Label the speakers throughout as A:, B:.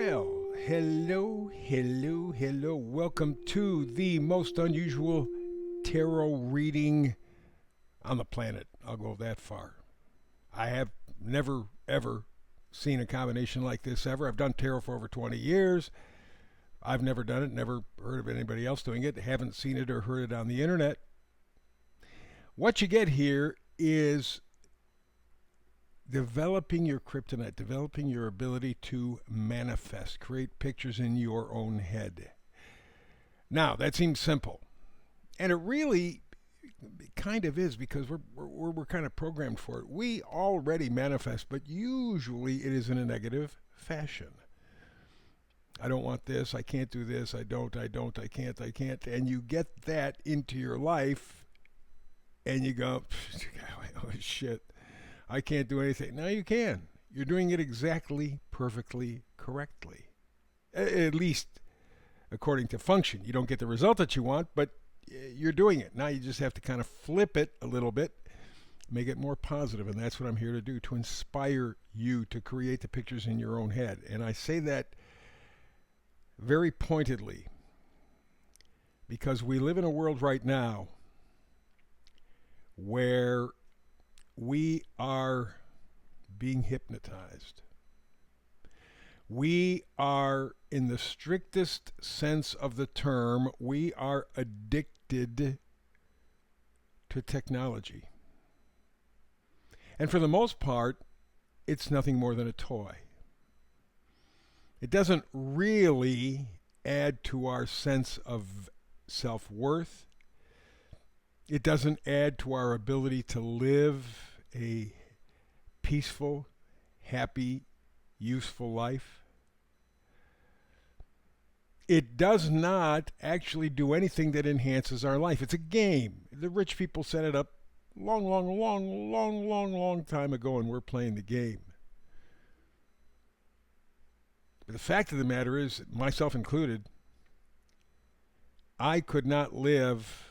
A: Well, hello, hello, hello. Welcome to the most unusual tarot reading on the planet. I'll go that far. I have never, ever seen a combination like this ever. I've done tarot for over 20 years. I've never done it, never heard of anybody else doing it, haven't seen it or heard it on the internet. What you get here is developing your kryptonite, developing your ability to manifest, create pictures in your own head. Now, that seems simple. And it really kind of is because we're kind of programmed for it. We already manifest, but usually it is in a negative fashion. I don't want this, I can't do this, I can't. And you get that into your life and you go, oh shit, I can't do anything. Now you can. You're doing it exactly, perfectly, correctly. At least according to function. You don't get the result that you want, but you're doing it. Now you just have to kind of flip it a little bit, make it more positive, and that's what I'm here to do, to inspire you to create the pictures in your own head. And I say that very pointedly because we live in a world right now where we are being hypnotized. We are, in the strictest sense of the term, we are addicted to technology. And for the most part, it's nothing more than a toy. It doesn't really add to our sense of self-worth. It doesn't add to our ability to live a peaceful, happy, useful life. It does not actually do anything that enhances our life. It's a game. The rich people set it up long time ago, and we're playing the game. But the fact of the matter is, myself included, I could not live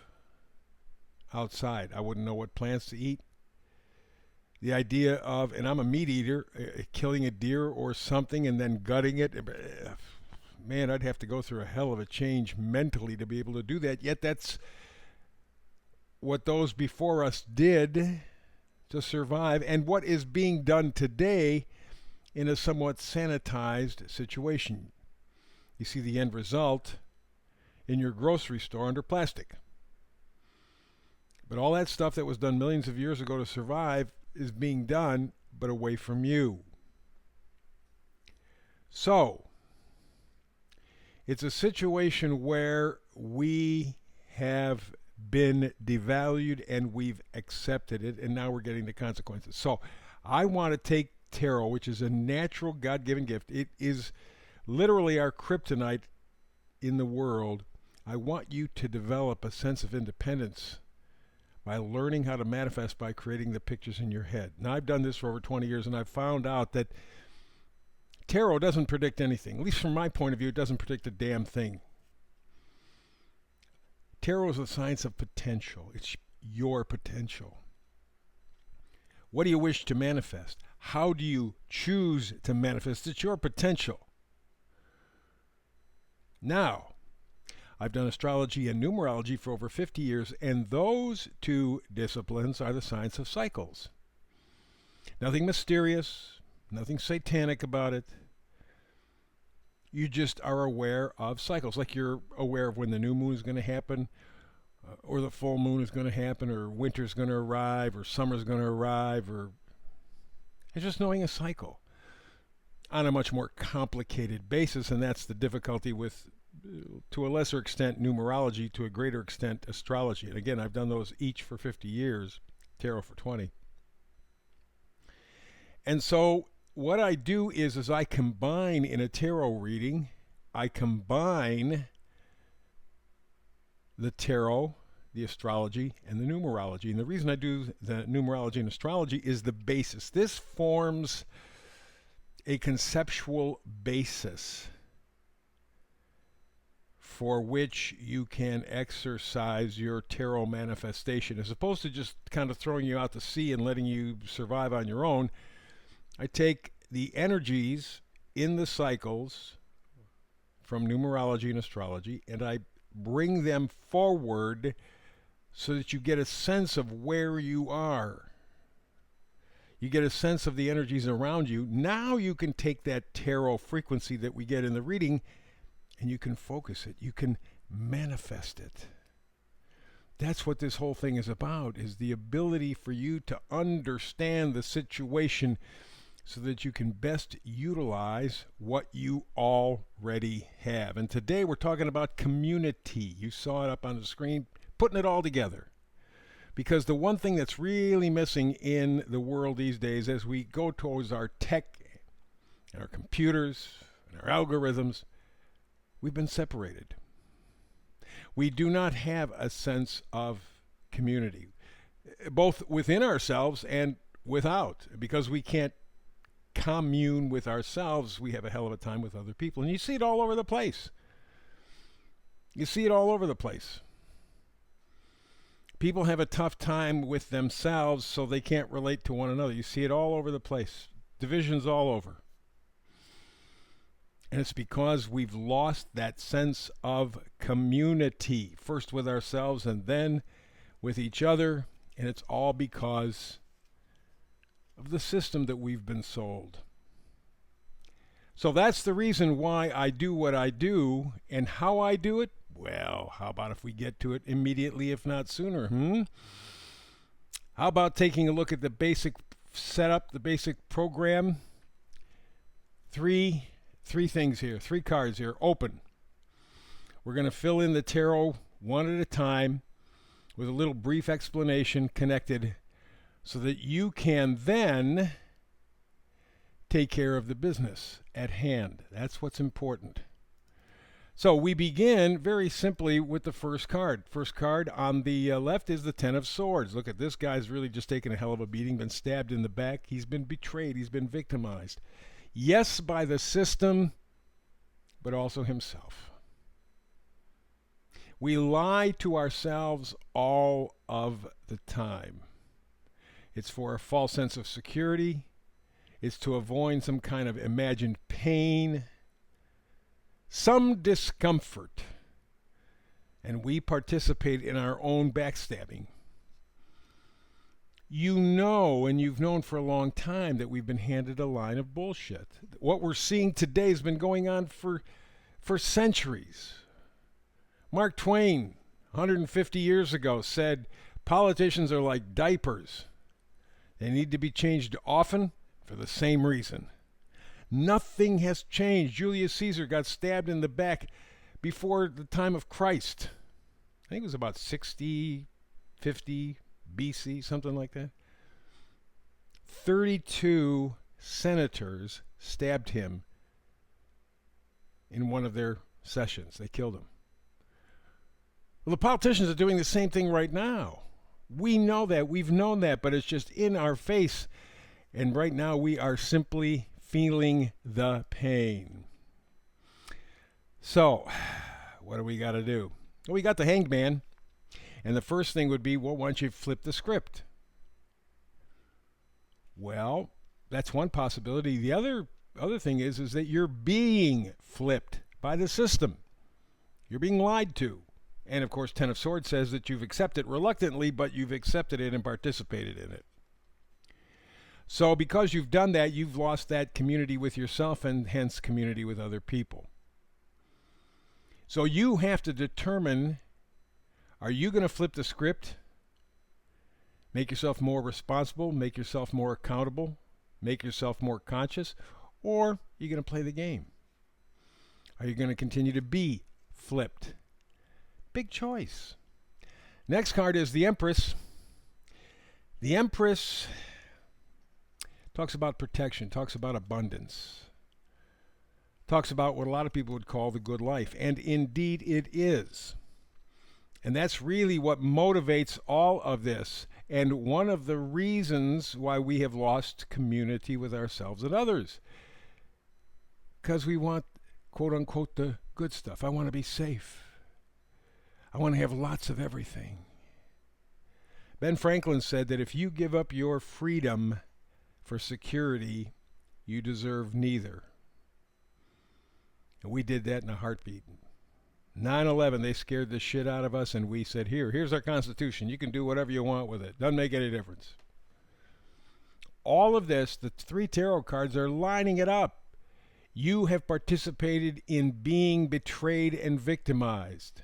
A: outside. I wouldn't know what plants to eat. The idea of, and I'm a meat eater, killing a deer or something and then gutting it, man, I'd have to go through a hell of a change mentally to be able to do that. Yet that's what those before us did to survive, and what is being done today in a somewhat sanitized situation. You see the end result in your grocery store under plastic. But all that stuff that was done millions of years ago to survive is being done, but away from you. So, it's a situation where we have been devalued and we've accepted it, and now we're getting the consequences. So, I want to take tarot, which is a natural God-given gift. It is literally our kryptonite in the world. I want you to develop a sense of independence by learning how to manifest by creating the pictures in your head. Now, I've done this for over 20 years, and I've found out that tarot doesn't predict anything. At least from my point of view, it doesn't predict a damn thing. Tarot is a science of potential. It's your potential. What do you wish to manifest? How do you choose to manifest? It's your potential. Now, I've done astrology and numerology for over 50 years, and those two disciplines are the science of cycles. Nothing mysterious, nothing satanic about it. You just are aware of cycles, like you're aware of when the new moon is going to happen, or the full moon is going to happen, or winter's going to arrive, or summer's going to arrive, or it's just knowing a cycle on a much more complicated basis, and that's the difficulty with, to a lesser extent, numerology, to a greater extent, astrology. And again, I've done those each for 50 years, tarot for 20. And so what I do is I combine in a tarot reading, I combine the tarot, the astrology, and the numerology. And the reason I do the numerology and astrology is the basis. This forms a conceptual basis for which you can exercise your tarot manifestation. As opposed to just kind of throwing you out to sea and letting you survive on your own, I take the energies in the cycles from numerology and astrology, and I bring them forward so that you get a sense of where you are. You get a sense of the energies around you. Now you can take that tarot frequency that we get in the reading and you can focus it. You can manifest it. That's what this whole thing is about, is the ability for you to understand the situation so that you can best utilize what you already have. And today we're talking about community. You saw it up on the screen, putting it all together. Because the one thing that's really missing in the world these days as we go towards our tech and our computers and our algorithms, we've been separated. We do not have a sense of community, both within ourselves and without, because we can't commune with ourselves. We have a hell of a time with other people. And you see it all over the place. You see it all over the place. People have a tough time with themselves, so they can't relate to one another. You see it all over the place. Divisions all over. And it's because we've lost that sense of community, first with ourselves and then with each other. And it's all because of the system that we've been sold. So that's the reason why I do what I do, and how I do it. Well, how about if we get to it immediately, if not sooner? How about taking a look at the basic setup, the basic program? Three things here, 3 cards here. Open. We're going to fill in the tarot one at a time with a little brief explanation connected so that you can then take care of the business at hand. That's what's important. So we begin very simply with the first card. First card on the left is the Ten of Swords. Look at this guy's really just taken a hell of a beating, been stabbed in the back. He's been betrayed. He's been victimized. Yes, by the system, but also himself. We lie to ourselves all of the time. It's for a false sense of security. It's to avoid some kind of imagined pain, some discomfort, and we participate in our own backstabbing. You know, and you've known for a long time, that we've been handed a line of bullshit. What we're seeing today has been going on for centuries. Mark Twain, 150 years ago, said politicians are like diapers. They need to be changed often for the same reason. Nothing has changed. Julius Caesar got stabbed in the back before the time of Christ. I think it was about 60, 50 BC, something like that. 32 senators stabbed him in one of their sessions. They killed him. Well, the politicians are doing the same thing right now. We know that. We've known that, but it's just in our face. And right now we are simply feeling the pain. So, what do we got to do? Well, we got the Hanged Man. And the first thing would be, well, why don't you flip the script? Well, that's one possibility. The other thing is that you're being flipped by the system. You're being lied to. And, of course, Ten of Swords says that you've accepted reluctantly, but you've accepted it and participated in it. So because you've done that, you've lost that community with yourself and hence community with other people. So you have to determine, are you going to flip the script? Make yourself more responsible, make yourself more accountable, make yourself more conscious, or are you going to play the game? Are you going to continue to be flipped? Big choice. Next card is the Empress. The Empress talks about protection, talks about abundance, talks about what a lot of people would call the good life. And indeed it is. And that's really what motivates all of this. And one of the reasons why we have lost community with ourselves and others. Because we want, quote unquote, the good stuff. I want to be safe. I want to have lots of everything. Ben Franklin said that if you give up your freedom for security, you deserve neither. And we did that in a heartbeat. 9/11, they scared the shit out of us, and we said, here's our Constitution. You can do whatever you want with it. Doesn't make any difference. All of this, the 3 tarot cards are lining it up. You have participated in being betrayed and victimized.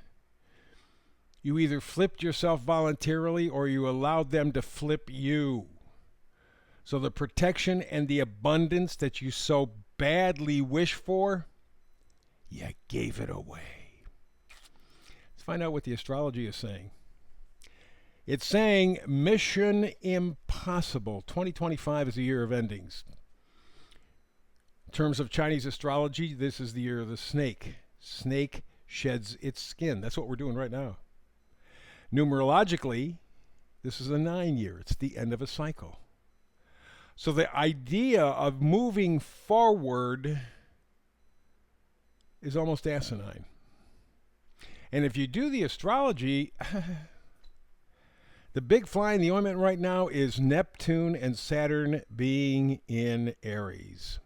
A: You either flipped yourself voluntarily or you allowed them to flip you. So the protection and the abundance that you so badly wish for, you gave it away. Let's find out what the astrology is saying. It's saying mission impossible. 2025 is a year of endings. In terms of Chinese astrology, this is the year of the snake. Snake sheds its skin. That's what we're doing right now. Numerologically, this is a 9 year. It's the end of a cycle. So the idea of moving forward is almost asinine. And if you do the astrology, the big fly in the ointment right now is Neptune and Saturn being in Aries.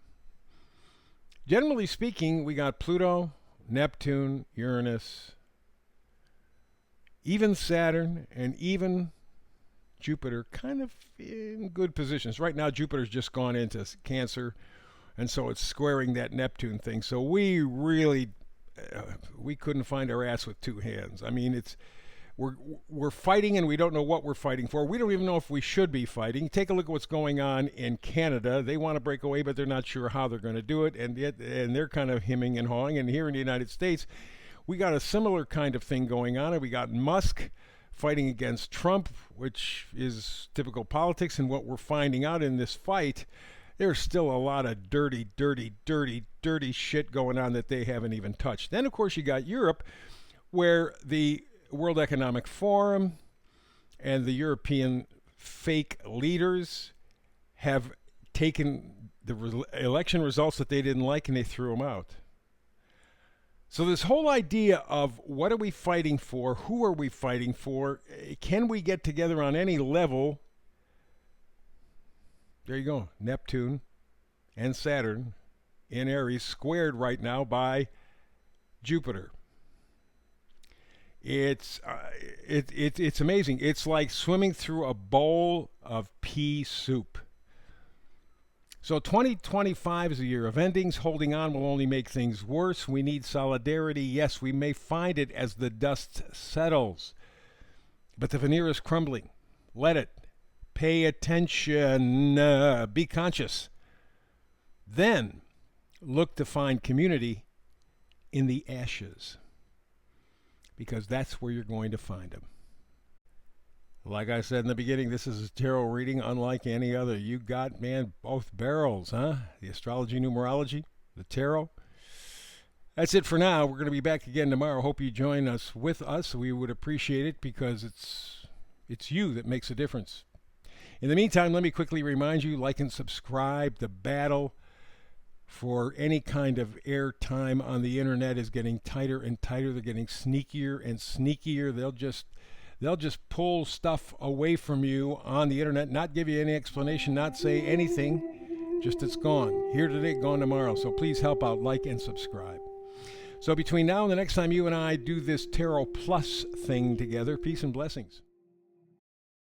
A: Generally speaking, we got Pluto, Neptune, Uranus, even Saturn, and even Jupiter kind of in good positions. Right now, Jupiter's just gone into Cancer, and so it's squaring that Neptune thing. So we really, we couldn't find our ass with 2 hands. I mean, we're fighting, and we don't know what we're fighting for. We don't even know if we should be fighting. Take a look at what's going on in Canada. They want to break away, but they're not sure how they're going to do it, and they're kind of hemming and hawing. And here in the United States, we got a similar kind of thing going on, and we got Musk fighting against Trump, which is typical politics. And what we're finding out in this fight, there's still a lot of dirty shit going on that they haven't even touched. Then, of course, you got Europe, where the World Economic Forum and the European fake leaders have taken the election results that they didn't like and they threw them out. So this whole idea of what are we fighting for, who are we fighting for, can we get together on any level? There you go, Neptune and Saturn in Aries squared right now by Jupiter. It's amazing. It's like swimming through a bowl of pea soup. So 2025 is a year of endings. Holding on will only make things worse. We need solidarity. Yes, we may find it as the dust settles. But the veneer is crumbling. Let it. Pay attention. Be conscious. Then look to find community in the ashes, because that's where you're going to find them. Like I said in the beginning, this is a tarot reading unlike any other. You got, man, both barrels, huh? The astrology, numerology, the tarot. That's it for now. We're going to be back again tomorrow. Hope you join us with us. We would appreciate it, because it's you that makes a difference. In the meantime, let me quickly remind you, like and subscribe. The battle for any kind of airtime on the internet is getting tighter and tighter. They're getting sneakier and sneakier. They'll just pull stuff away from you on the internet, not give you any explanation, not say anything, just it's gone. Here today, gone tomorrow. So please help out, like and subscribe. So between now and the next time you and I do this Tarot Plus thing together, peace and blessings.